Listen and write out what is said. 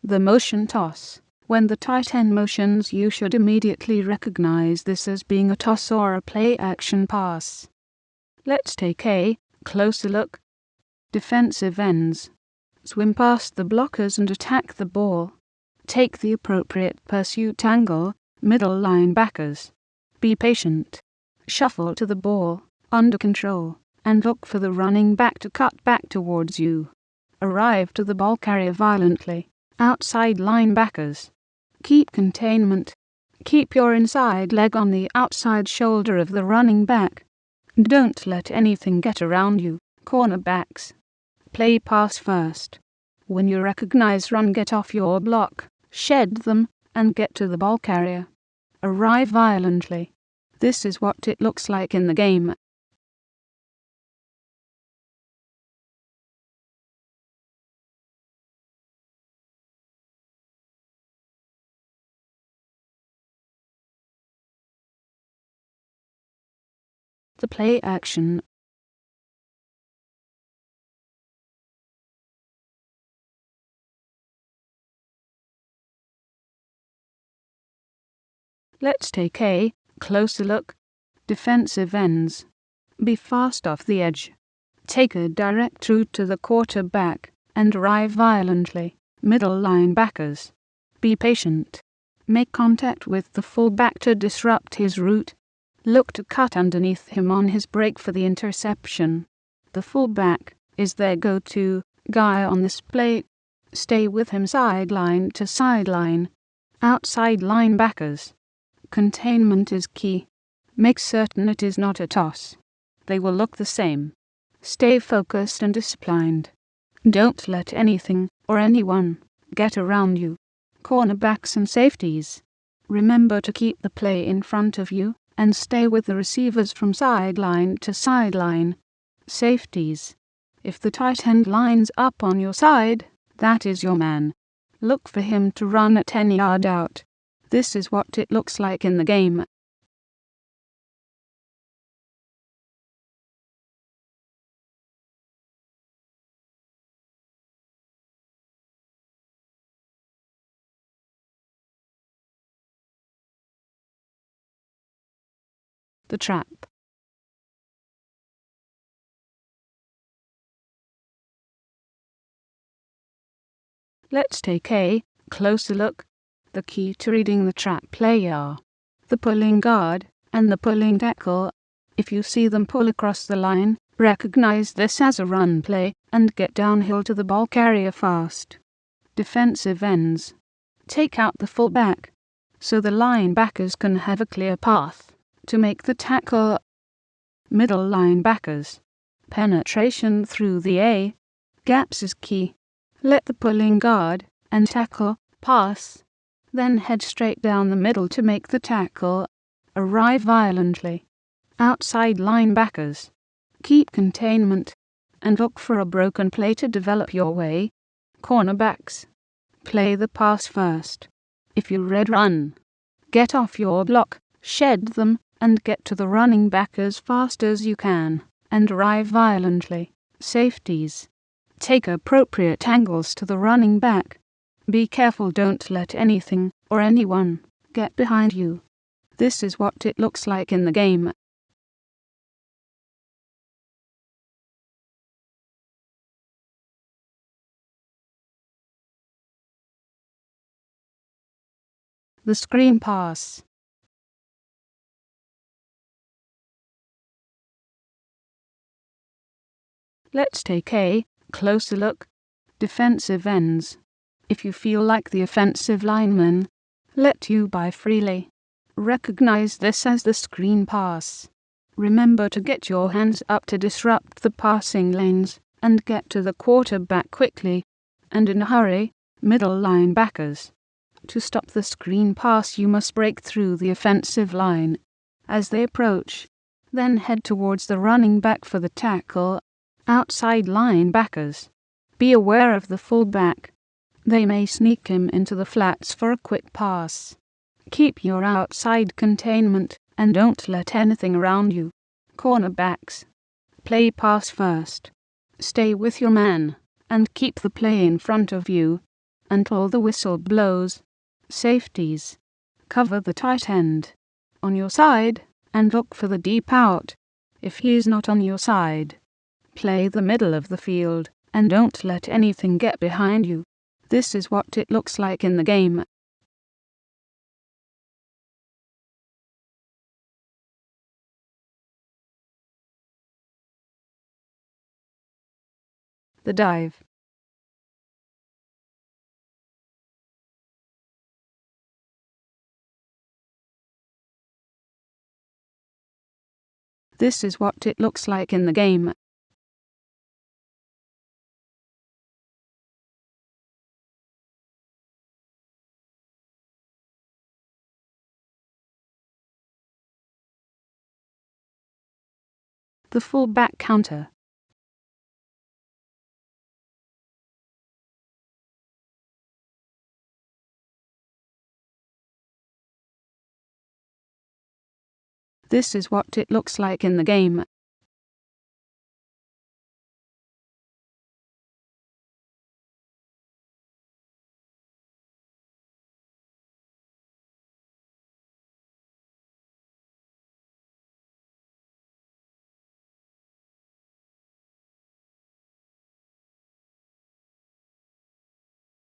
The motion toss. When the tight end motions, you should immediately recognize this as being a toss or a play action pass. Let's take a closer look. Defensive ends. Swim past the blockers and attack the ball. Take the appropriate pursuit angle. Middle linebackers. Be patient. Shuffle to the ball, under control, and look for the running back to cut back towards you. Arrive to the ball carrier violently. Outside linebackers. Keep containment. Keep your inside leg on the outside shoulder of the running back. Don't let anything get around you. Cornerbacks. Play pass first. When you recognize run, get off your block, shed them, and get to the ball carrier. Arrive violently. This is what it looks like in the game. The play action. Let's take a closer look. Defensive ends. Be fast off the edge. Take a direct route to the quarterback and arrive violently. Middle linebackers. Be patient. Make contact with the fullback to disrupt his route. Look to cut underneath him on his break for the interception. The fullback is their go-to guy on this play. Stay with him sideline to sideline. Outside linebackers. Containment is key. Make certain it is not a toss. They will look the same. Stay focused and disciplined. Don't let anything or anyone get around you. Cornerbacks and safeties. Remember to keep the play in front of you and stay with the receivers from sideline to sideline. Safeties. If the tight end lines up on your side, that is your man. Look for him to run a 10-yard out. This is what it looks like in the game. The trap. Let's take a closer look. The key to reading the trap play are the pulling guard and the pulling tackle. If you see them pull across the line, recognize this as a run play and get downhill to the ball carrier fast. Defensive ends. Take out the fullback so the linebackers can have a clear path to make the tackle. Middle linebackers. Penetration through the A gaps is key. Let the pulling guard and tackle pass, then head straight down the middle to make the tackle. Arrive violently. Outside linebackers. Keep containment and look for a broken play to develop your way. Cornerbacks. Play the pass first. If you read run, get off your block, shed them, and get to the running back as fast as you can, and arrive violently. Safeties. Take appropriate angles to the running back. Be careful, don't let anything or anyone get behind you. This is what it looks like in the game. The screen pass. Let's take a closer look. Defensive ends. If you feel like the offensive lineman let you by freely, recognize this as the screen pass. Remember to get your hands up to disrupt the passing lanes and get to the quarterback quickly and in a hurry. Middle linebackers. To stop the screen pass, you must break through the offensive line as they approach, then head towards the running back for the tackle. Outside linebackers. Be aware of the fullback. They may sneak him into the flats for a quick pass. Keep your outside containment and don't let anything around you. Cornerbacks. Play pass first. Stay with your man and keep the play in front of you. until the whistle blows. Safeties. Cover the tight end on your side and look for the deep out. If he's not on your side, play the middle of the field and don't let anything get behind you. This is what it looks like in the game. The dive. This is what it looks like in the game. The full back counter. This is what it looks like in the game.